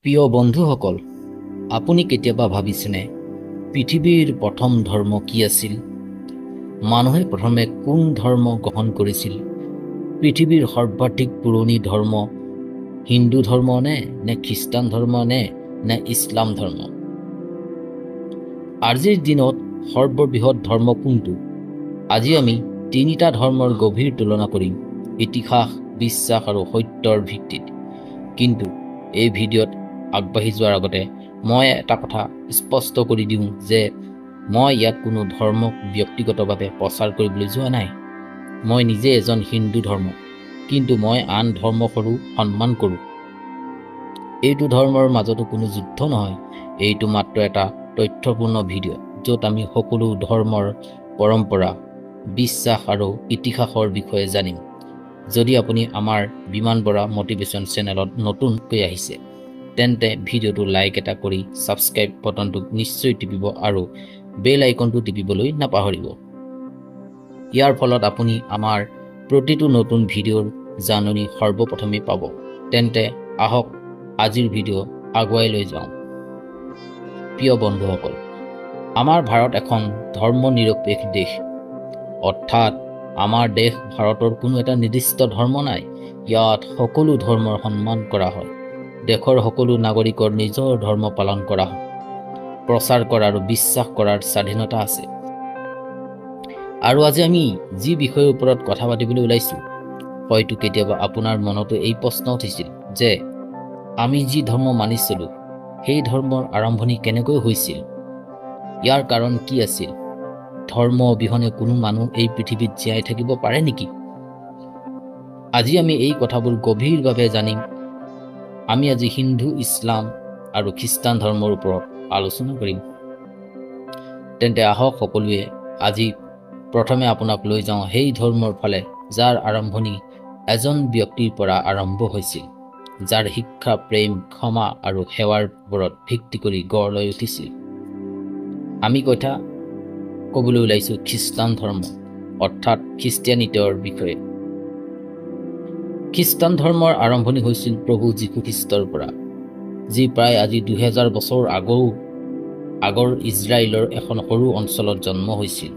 প্ৰিয় বন্ধুসকল, আপুনি কেতিয়াবা ভাবিছেনে পৃথিৱীৰ প্ৰথম ধৰ্ম কি আছিল? মানুহে প্ৰথমে কোন ধৰ্ম গ্ৰহণ কৰিছিল? পৃথিৱীৰ সৰ্বাধিক পুৰণি ধৰ্ম হিন্দু ধৰ্ম নে খ্ৰীষ্টান ধৰ্ম নে ইছলাম ধৰ্ম? আজিৰ দিনত সৰ্ববৃহৎ ধৰ্ম কোনটো? আজি আমি তিনিটা ধৰ্মৰ গভীৰ তুলনা কৰিম, ইতিহাস, বিশ্বাস আৰু সত্যৰ ভিত্তিত। কিন্তু এই ভিডিঅ'ত আগবাঢ়ি যোৱাৰ আগতে মই এটা কথা স্পষ্ট কৰি দিওঁ যে মই ইয়াত কোনো ধৰ্মক ব্যক্তিগতভাৱে প্ৰচাৰ কৰিবলৈ যোৱা নাই। মই নিজে এজন হিন্দু ধৰ্ম, কিন্তু মই আন ধৰ্মকো সন্মান কৰোঁ। এইটো ধৰ্মৰ মাজতো কোনো যুদ্ধ নহয়, এইটো মাত্ৰ এটা তথ্যপূৰ্ণ ভিডিঅ' য'ত আমি সকলো ধৰ্মৰ পৰম্পৰা, বিশ্বাস আৰু ইতিহাসৰ বিষয়ে জানিম। যদি আপুনি আমাৰ বিমান বৰা মটিভেশ্যন চেনেলত নতুনকৈ আহিছে, তেন্তে ভিডিঅ'টো লাইক এটা কৰি ছাবস্ক্ৰাইব বটনটো নিশ্চয় টিপিব আৰু বেল আইকনটো টিপিবলৈ নাপাহৰিব। ইয়াৰ ফলত আপুনি আমাৰ প্ৰতিটো নতুন ভিডিঅ'ৰ জাননী সৰ্বপ্ৰথমে পাব। তেন্তে আহক আজিৰ ভিডিঅ' আগুৱাই লৈ যাওঁ। প্ৰিয় বন্ধুসকল, আমাৰ ভাৰত এখন ধৰ্মনিৰপেক্ষ দেশ, অৰ্থাৎ আমাৰ দেশ ভাৰতৰ কোনো এটা নিৰ্দিষ্ট ধৰ্ম নাই। ইয়াত সকলো ধৰ্মৰ সন্মান কৰা হয়। দেশৰ সকলো নাগৰিকৰ নিজৰ ধৰ্ম পালন কৰা হয়, প্ৰচাৰ কৰা আৰু বিশ্বাস কৰাৰ স্বাধীনতা আছে। আৰু আজি আমি যি বিষয়ৰ ওপৰত কথা পাতিবলৈ ওলাইছোঁ, হয়তো কেতিয়াবা আপোনাৰ মনতো এই প্ৰশ্ন উঠিছিল যে আমি যি ধৰ্ম মানিছিলোঁ সেই ধৰ্মৰ আৰম্ভণি কেনেকৈ হৈছিল? ইয়াৰ কাৰণ কি আছিল? ধৰ্ম অবিহনে কোনো মানুহ এই পৃথিৱীত জীয়াই থাকিব পাৰে নেকি? আজি আমি এই কথাবোৰ গভীৰভাৱে জানিম। আমি আজি হিন্দু, ইছলাম আৰু খ্ৰীষ্টান ধৰ্মৰ ওপৰত আলোচনা কৰিম। তেন্তে আহক সকলোৱে আজি প্ৰথমে আপোনাক লৈ যাওঁ সেই ধৰ্মৰ ফালে যাৰ আৰম্ভণি এজন ব্যক্তিৰ পৰা আৰম্ভ হৈছিল, যাৰ শিক্ষা, প্ৰেম, ক্ষমা আৰু সেৱাৰ ওপৰত ভিত্তি কৰি গঢ় লৈ উঠিছিল। আমি কথা ক'বলৈ ওলাইছোঁ খ্ৰীষ্টান ধৰ্ম, অৰ্থাৎ খ্ৰীষ্টিয়ানিটিৰ বিষয়ে। খ্ৰীষ্টান ধৰ্মৰ আৰম্ভণি হৈছিল প্ৰভু যীশু খ্ৰীষ্টৰ পৰা, যি প্ৰায় আজি 2000 বছৰ আগৰ ইজৰাইলৰ এখন সৰু অঞ্চলত জন্ম হৈছিল।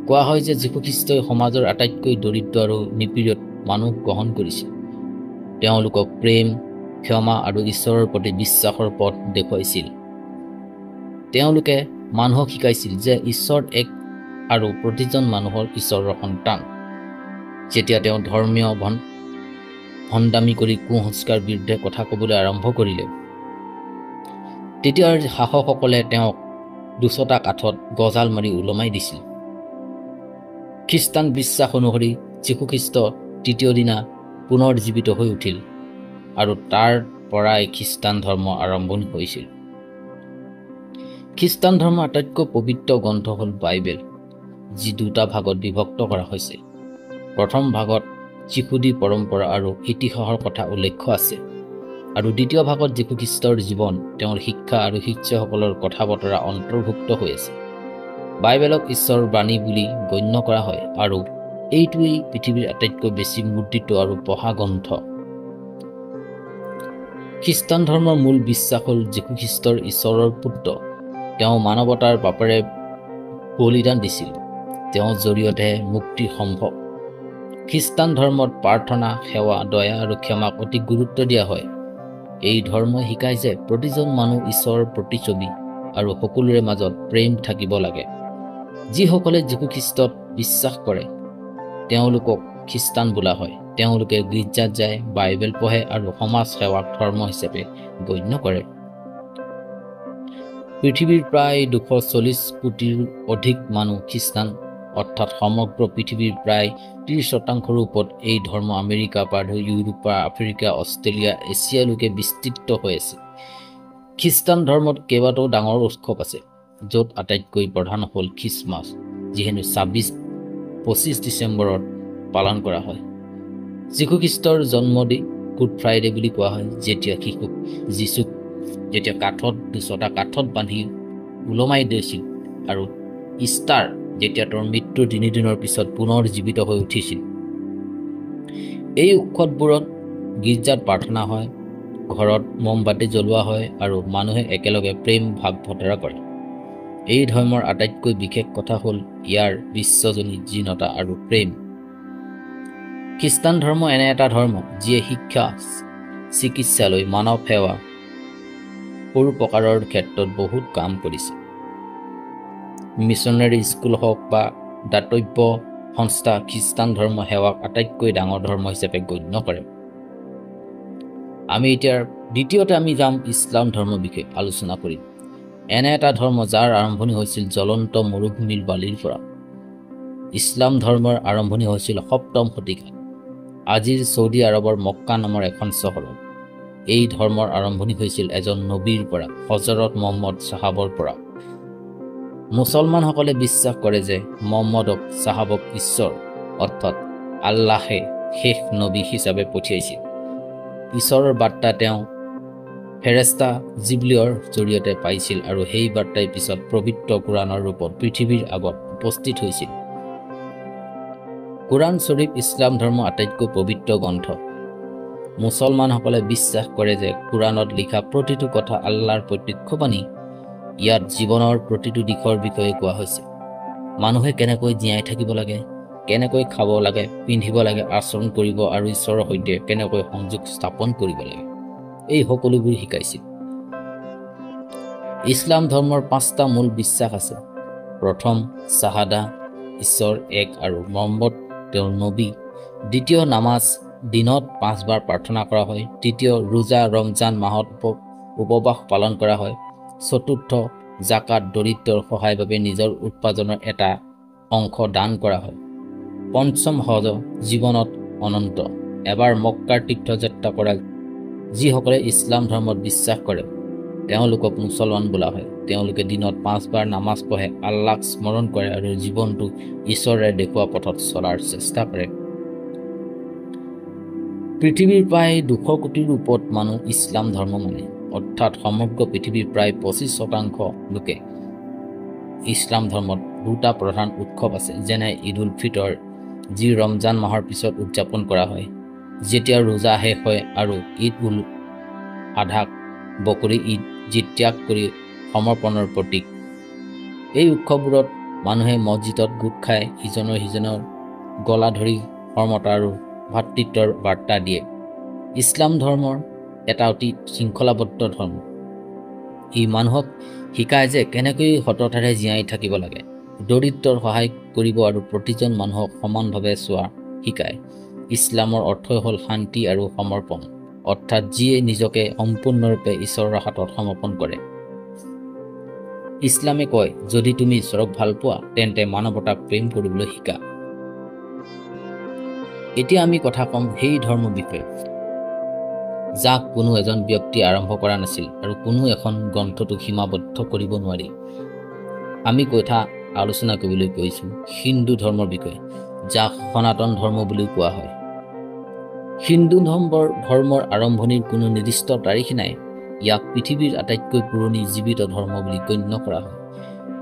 কোৱা হয় যে যীশু খ্ৰীষ্টই সমাজৰ আটাইতকৈ দৰিদ্ৰ আৰু নিপীড়িত মানুহ গ্ৰহণ কৰিছিল। তেওঁলোকক প্ৰেম, ক্ষমা আৰু ঈশ্বৰৰ প্ৰতি বিশ্বাসৰ পথ দেখুৱাইছিল। তেওঁলোকে মানুহক শিকাইছিল যে ঈশ্বৰ এক আৰু প্ৰতিজন মানুহৰ ঈশ্বৰৰ সন্তান। যেতিয়া তেওঁ ধৰ্মীয় ভণ্ডামি কৰি কুসংস্কাৰৰ বিৰুদ্ধে কথা ক'বলৈ আৰম্ভ কৰিলে, তেতিয়া শাসকসকলে তেওঁক দুচটা কাঠত গজাল মাৰি ওলমাই দিছিল। খ্ৰীষ্টান বিশ্বাস অনুসৰি যীশুখ্ৰীষ্ট তৃতীয় দিনা পুনৰ জীৱিত হৈ উঠিল আৰু তাৰ পৰাই খ্ৰীষ্টান ধৰ্ম আৰম্ভণি হৈছিল। খ্ৰীষ্টান ধৰ্মৰ আটাইতকৈ পবিত্ৰ গ্ৰন্থ হ'ল বাইবেল, যি দুটা ভাগত বিভক্ত কৰা হৈছে। প্ৰথম ভাগত যীশুদী পৰম্পৰা আৰু ইতিহাসৰ কথা উল্লেখ আছে, আৰু দ্বিতীয় ভাগত যীশুখ্ৰীষ্টৰ জীৱন, তেওঁৰ শিক্ষা আৰু শিষ্যসকলৰ কথা বতৰা অন্তৰ্ভুক্ত হৈ আছে। বাইবেলক ঈশ্বৰৰ বাণী বুলি গণ্য কৰা হয়, আৰু এইটোৱেই পৃথিৱীৰ আটাইতকৈ বেছি মুদ্ৰিত আৰু পঢ়া গ্ৰন্থ। খ্ৰীষ্টান ধৰ্মৰ মূল বিশ্বাস হ'ল যীশুখ্ৰীষ্টৰ ঈশ্বৰৰ পুত্ৰ। তেওঁ মানৱতাৰ পাপেৰে বলিদান দিছিল, তেওঁৰ জৰিয়তেহে মুক্তি সম্ভৱ। খ্ৰীষ্টান ধৰ্মত প্ৰাৰ্থনা, সেৱা, দয়া আৰু ক্ষমাক অতি গুৰুত্ব দিয়া হয়। এই ধৰ্মই শিকায় যে প্ৰতিজন মানুহ ঈশ্বৰৰ প্ৰতিছবি আৰু সকলোৰে মাজত প্ৰেম থাকিব লাগে। যিসকলে যীশুখ্ৰীষ্টত বিশ্বাস কৰে তেওঁলোকক খ্ৰীষ্টান বোলা হয়। তেওঁলোকে গীৰ্জাত যায়, বাইবেল পঢ়ে আৰু সমাজ সেৱাক ধৰ্ম হিচাপে গণ্য কৰে। পৃথিৱীৰ প্ৰায় 240 কোটিৰ অধিক মানুহ খ্ৰীষ্টান, অৰ্থাৎ সমগ্ৰ পৃথিৱীৰ প্ৰায় 30% ওপৰত এই ধৰ্ম আমেৰিকা পৰা ধৰি ইউৰোপ, আফ্ৰিকা, অষ্ট্ৰেলিয়া, এছিয়ালৈকে বিস্তৃত হৈ আছে। খ্ৰীষ্টান ধৰ্মত কেইবাটাও ডাঙৰ উৎসৱ আছে, য'ত আটাইতকৈ প্ৰধান হ'ল খ্ৰীষ্টমাছ, যিহেতু 25 ডিচেম্বৰত পালন কৰা হয়। যীশুখ্ৰীষ্টৰ জন্মদিন গুড ফ্ৰাইডে বুলি কোৱা হয়, যেতিয়া যীচুক দুচটা কাঠত বান্ধি ওলমাই দিছিল, আৰু ইষ্টাৰ, যেতিয়া তেওঁৰ মৃত্যুৰ 3 দিনৰ পিছত পুনৰ জীৱিত হৈ উঠিছিল। এই উৎসৱবোৰত গীৰ্জাত প্ৰাৰ্থনা হয়, ঘৰত মমবাতি জ্বলোৱা হয় আৰু মানুহে একেলগে প্ৰেম ভাগ বতৰা কৰে। এই ধৰ্মৰ আটাইতকৈ বিশেষ কথা হ'ল ইয়াৰ বিশ্বজনীন জীনতা আৰু প্ৰেম। খ্ৰীষ্টান ধৰ্ম এনে এটা ধৰ্ম যিয়ে শিক্ষা, চিকিৎসালয়, মানৱ সেৱা, পৰোপকাৰৰ ক্ষেত্ৰত বহুত কাম কৰিছে। মিছনাৰী স্কুল হওক বা দাতব্য সংস্থা খ্ৰীষ্টান ধৰ্ম সেৱাক আটাইতকৈ ডাঙৰ ধৰ্ম হিচাপে গণ্য কৰে। দ্বিতীয়তে আমি যাম ইছলাম ধৰ্মৰ বিষয়ে আলোচনা কৰিম। এনে এটা ধৰ্ম যাৰ আৰম্ভণি হৈছিল জ্বলন্ত মৰুভূমিৰ বালিৰ পৰা। ইছলাম ধৰ্মৰ আৰম্ভণি হৈছিল 7ম শতিকাত আজিৰ ছৌদি আৰবৰ মক্কা নামৰ এখন চহৰত। এই ধৰ্মৰ আৰম্ভণি হৈছিল এজন নবীৰ পৰা, হজৰত মহম্মদ চাহাবৰ পৰা। মুছলমানসকলে বিশ্বাস কৰে যে মহম্মদক চাহাবক ঈশ্বৰ অৰ্থাৎ আল্লাহে শেষ নবী হিচাপে পঠিয়াইছিল। ঈশ্বৰৰ বাৰ্তা তেওঁ ফেৰেস্তা জিবলিলৰ জৰিয়তে পাইছিল আৰু সেই বাৰ্তাই পিছত পবিত্ৰ কোৰাণৰ ৰূপত পৃথিৱীৰ আগত উপস্থিত হৈছিল। কোৰাণ শ্বৰীফ ইছলাম ধৰ্মৰ আটাইতকৈ পবিত্ৰ গ্ৰন্থ। মুছলমানসকলে বিশ্বাস কৰে যে কোৰাণত লিখা প্ৰতিটো কথা আল্লাহৰ প্ৰত্যক্ষবাণী। ইয়াত জীৱনৰ প্ৰতিটো দিশৰ বিষয়ে কোৱা হৈছে। মানুহে কেনেকৈ জীয়াই থাকিব লাগে, কেনেকৈ খাব লাগে, পিন্ধিব লাগে, আচৰণ কৰিব আৰু ঈশ্বৰৰ সৈতে কেনেকৈ সংযোগ স্থাপন কৰিব লাগে, এই সকলোবোৰ শিকাইছিল। ইছলাম ধৰ্মৰ 5টা মূল বিশ্বাস আছে। প্ৰথম, চাহাদা, ঈশ্বৰ এক আৰু মহম্মদ তেওঁৰ নবী। দ্বিতীয়, নামাজ, দিনত 5 বাৰ প্ৰাৰ্থনা কৰা হয়। তৃতীয়, ৰোজা, ৰমজান মাহত উপবাস পালন কৰা হয়। চতুৰ্থ, জাকাত, দৰিদ্ৰৰ সহায়ৰ বাবে নিজৰ উপাৰ্জনৰ এটা অংশ দান কৰা হয়। পঞ্চম, হজ, জীৱনত অনন্ত এবাৰ মক্কাৰ তীৰ্থযাত্ৰা কৰা। যিসকলে ইছলাম ধৰ্মত বিশ্বাস কৰে তেওঁলোকক মুছলমান বোলা হয়। তেওঁলোকে দিনত 5 বাৰ নামাজ পঢ়ে, আল্লাহক স্মৰণ কৰে আৰু জীৱনটো ঈশ্বৰে দেখুওৱা পথত চলাৰ চেষ্টা কৰে। পৃথিৱীৰ প্ৰায় 200 কোটিৰ ওপৰত মানুহ ইছলাম ধৰ্ম মানে, অৰ্থাৎ সমগ্ৰ পৃথিৱীৰ প্ৰায় 25% লোকে ইছলাম ধৰ্মত 2টা প্ৰধান উৎসৱ আছে, যেনে ঈদ উল ফিতৰ, যি ৰমজান মাহৰ পিছত উদযাপন কৰা হয় যেতিয়া ৰোজা শেষ হয়, আৰু ঈদ উল আধাক বকৰি ঈদ, যি ত্যাগ কৰি সমৰ্পণৰ প্ৰতীক। এই উৎসৱবোৰত মানুহে মছজিদত গোট খাই সিজনৰ গলা ধৰি সমতা আৰু ভাতৃত্বৰ বাৰ্তা দিয়ে। ইছলাম ধৰ্মৰ এটা অতি শৃংখলাবদ্ধ ধৰ্ম। ই মানুহক শিকায় যে কেনেকৈ সততাৰে জীয়াই থাকিব লাগে, দৰিদ্ৰৰ সহায় কৰিব আৰু প্ৰতিজন মানুহক সমানভাৱে চোৱা শিকায়। ইছলামৰ অৰ্থই হ'ল শান্তি আৰু সমৰ্পণ, অৰ্থাৎ যিয়ে নিজকে সম্পূৰ্ণৰূপে ঈশ্বৰৰ হাতত সমৰ্পণ কৰে। ইছলামে কয়, যদি তুমি ঈশ্বৰক ভাল পোৱা তেন্তে মানৱতাক প্ৰেম কৰিবলৈ শিকা। এতিয়া আমি কথা ক'ম সেই ধৰ্মৰ বিষয়ে, যাক কোনো এজন ব্যক্তিয়ে আৰম্ভ কৰা নাছিল আৰু কোনো এখন গ্ৰন্থটো সীমাবদ্ধ কৰিব নোৱাৰি। আমি কথা আলোচনা কৰিবলৈ গৈছোঁ হিন্দু ধৰ্মৰ বিষয়ে, যাক সনাতন ধৰ্ম বুলিও কোৱা হয়। হিন্দু ধৰ্মৰ আৰম্ভণিৰ কোনো নিৰ্দিষ্ট তাৰিখ নাই। ইয়াক পৃথিৱীৰ আটাইতকৈ পুৰণি জীৱিত ধৰ্ম বুলি গণ্য কৰা হয়।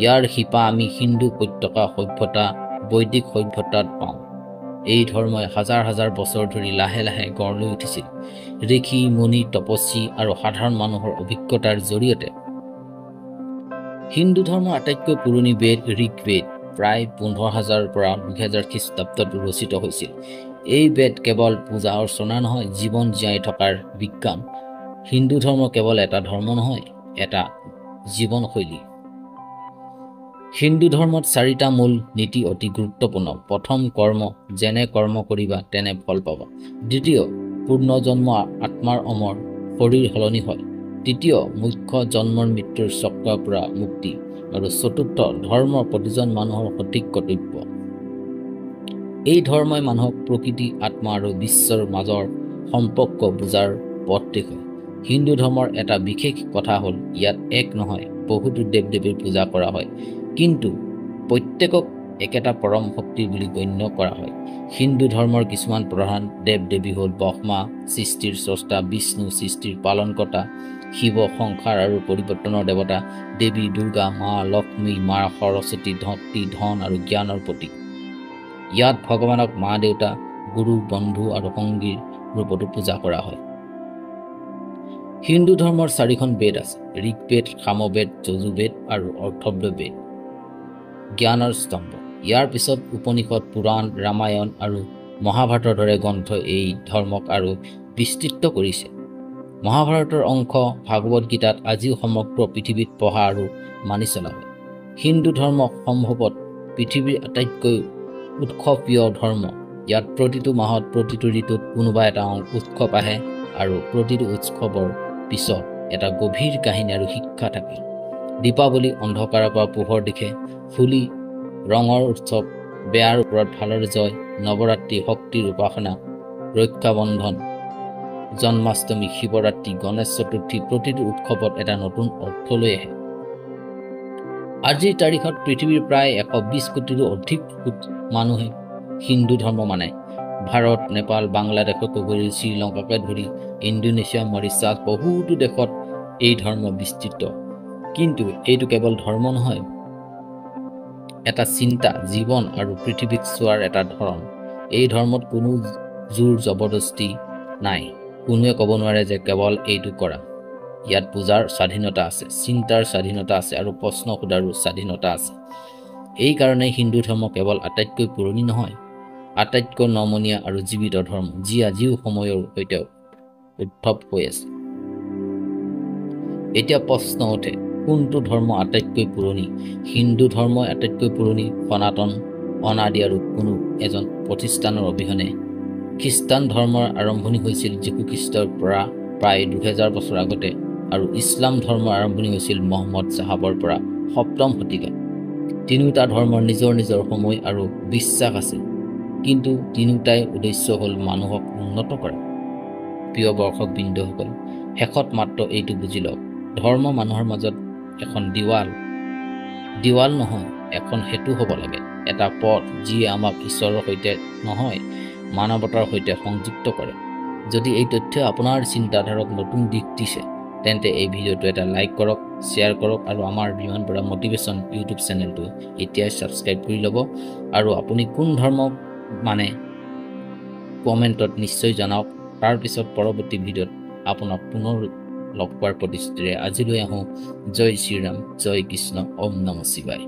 ইয়াৰ শিপা আমি হিন্দু উপত্যকা সভ্যতা, বৈদিক সভ্যতাত পাওঁ। এই ধৰ্মই হাজাৰ হাজাৰ বছৰ ধৰি লাহে লাহে গঢ় লৈ উঠিছিল ঋষি, মুনি, তপস্বী আৰু সাধাৰণ মানুহৰ অভিজ্ঞতাৰ জৰিয়তে। হিন্দু ধৰ্মৰ আটাইতকৈ পুৰণি বেদ ঋগ্বেদ প্ৰায় 15,000 পৰা 2000 খ্ৰীষ্টাব্দত ৰচিত হৈছিল। এই বেদ কেৱল পূজা অৰ্চনা নহয়, জীৱন জীয়াই থকাৰ বিজ্ঞান। হিন্দু ধৰ্ম কেৱল এটা ধৰ্ম নহয়, এটা জীৱনশৈলী। হিন্দু ধৰ্মত 4টা মূল নীতি অতি গুৰুত্বপূৰ্ণ। প্ৰথম, কৰ্ম, যেনে কৰ্ম কৰিবা তেনে ফল পাবা। দ্বিতীয়, পূৰ্ণজন্ম, আত্মাৰ অমৰ, শৰীৰ সলনি হয়। তৃতীয়, মুখ্য, জন্মৰ মৃত্যুৰ চক্ৰৰ পৰা মুক্তি। আৰু চতুৰ্থ, ধৰ্ম প্ৰতিজন মানুহৰ সঠিক কৰ্তব্য। এই ধৰ্মই মানুহক প্ৰকৃতি, আত্মা আৰু বিশ্বৰ মাজৰ সম্পৰ্ক বুজাৰ পথ দেখুৱায়। হিন্দু ধৰ্মৰ এটা বিশেষ কথা হ'ল ইয়াত এক নহয় বহুতো দেৱ দেৱীৰ পূজা কৰা হয়, কিন্তু প্ৰত্যেকক একেটা পৰম শক্তি বুলি গণ্য কৰা হয়। হিন্দু ধৰ্মৰ কিছুমান প্ৰধান দেৱ দেৱী হ'ল ব্ৰহ্মা, সৃষ্টিৰ স্ৰষ্টা; বিষ্ণু, সৃষ্টিৰ পালনকৰ্তা; শিৱ, সংসাৰ আৰু পৰিৱৰ্তনৰ দেৱতা; দেৱী দুৰ্গা, মা লক্ষ্মী, মা সৰস্বতী, ধত্ৰী, ধন আৰু জ্ঞানৰ প্ৰতীক। ইয়াত ভগৱানক মা দেউতা, গুৰু, বন্ধু আৰু সংগীৰ ৰূপতো পূজা কৰা হয়। হিন্দু ধৰ্মৰ 4খন বেদ আছে: ঋগ্বেদ, সামবেদ, যজুৰ্বেদ আৰু অথৰ্ববেদ বেদ। জ্ঞানৰ স্তম্ভ। ইয়াৰ পিছত উপনিষদ, পুৰাণ, ৰামায়ণ আৰু মহাভাৰতৰ দৰে গ্ৰন্থই এই ধৰ্মক আৰু বিস্তৃত কৰিছে। মহাভাৰতৰ অংশ ভাগৱত গীতাত আজিও সমগ্ৰ পৃথিৱীত পঢ়া আৰু মানি চলা হয়। হিন্দু ধৰ্ম সম্ভৱত পৃথিৱীৰ আটাইতকৈ উৎসৱপ্ৰিয় ধৰ্ম। ইয়াত প্ৰতিটো মাহত প্ৰতিটো ঋতুত কোনোবা এটা উৎসৱ আহে আৰু প্ৰতিটো উৎসৱৰ পিছত এটা গভীৰ কাহিনী আৰু শিক্ষা থাকে। দীপাৱলী অন্ধকাৰৰ পৰা পোহৰ দিশে, হোলী ৰঙৰ উৎসৱ, বেয়াৰ ওপৰত ভালৰ জয়, নৱৰাত্ৰি শক্তিৰ উপাসনা, ৰক্ষাবন্ধন, জন্মাষ্টমী, শিৱৰাত্ৰি, গণেশ চতুৰ্থী প্ৰতিটো উৎসৱত এটা নতুন অৰ্থ লৈ আহে। আজিৰ তাৰিখত পৃথিৱীৰ প্ৰায় 120 কোটিৰো অধিক মানুহে হিন্দু ধৰ্ম মানে। ভাৰত, নেপাল, বাংলাদেশকে ধৰি, শ্ৰীলংকাকে ধৰি, ইণ্ডোনেছিয়া, মৰিচাছ বহুতো দেশত এই ধৰ্ম বিস্তৃত। কিন্তু এইটো কেৱল ধৰ্ম নহয়, এটা চিন্তা, জীৱন আৰু পৃথিৱীক চোৱাৰ এটা ধৰণ। এই ধৰ্মত কোনো জোৰ জবৰদস্তি নাই। কোনোৱে ক'ব নোৱাৰে যে কেৱল এইটো কৰা। ইয়াত পূজাৰ স্বাধীনতা আছে, চিন্তাৰ স্বাধীনতা আছে আৰু প্ৰশ্ন সোধাৰো স্বাধীনতা আছে। এই কাৰণেই হিন্দু ধৰ্ম কেৱল আটাইতকৈ পুৰণি নহয়, আটাইতকৈ নমনীয় আৰু জীৱিত ধৰ্ম, যি আজিও সময়ৰ সৈতে উদ্ভৱ হৈ আছে। এতিয়া প্ৰশ্ন উঠে, কোনটো ধৰ্ম আটাইতকৈ পুৰণি? হিন্দু ধৰ্ম আটাইতকৈ পুৰণি, সনাতন, অনাদি আৰু কোনো এজন প্ৰতিষ্ঠানৰ অবিহনে। খ্ৰীষ্টান ধৰ্মৰ আৰম্ভণি হৈছিল যীশু খ্ৰীষ্টৰ পৰা প্ৰায় 2000 বছৰ আগতে আৰু ইছলাম ধৰ্মৰ আৰম্ভণি হৈছিল মহম্মদ চাহাবৰ পৰা 7ম শতিকাত। তিনিওটা ধৰ্মৰ নিজৰ নিজৰ সময় আৰু বিশ্বাস আছে, কিন্তু তিনিওটাই উদ্দেশ্য হ'ল মানুহক উন্নত কৰা। প্ৰিয় দৰ্শক বৃন্দসকল, শেষত মাত্ৰ এইটো বুজি লওক, ধৰ্ম মানুহৰ মাজত এখন দিৱাল নহয়, এখন সেতু হ'ব লাগে, এটা পথ যিয়ে আমাক ঈশ্বৰৰ সৈতে নহয়, মানৱতাৰ সৈতে সংযুক্ত কৰে। যদি এই তথ্য আপোনাৰ চিন্তাধাৰক নতুন দিশ দিছে, তেন্তে এই ভিডিঅ'টো এটা লাইক কৰক, শ্বেয়াৰ কৰক আৰু আমাৰ বিমান বৰা মটিভেশ্যন ইউটিউব চেনেলটো এতিয়াই ছাবস্ক্ৰাইব কৰি ল'ব। আৰু আপুনি কোন ধৰ্ম মানে কমেণ্টত নিশ্চয় জনাওক। তাৰপিছত পৰৱৰ্তী ভিডিঅ'ত আপোনাক পুনৰ লগ পোৱাৰ প্ৰতিশ্ৰুতিৰে আজিলৈ আহোঁ। জয় শ্ৰীৰাম, জয় কৃষ্ণ, ওম নমঃ শিৱায়।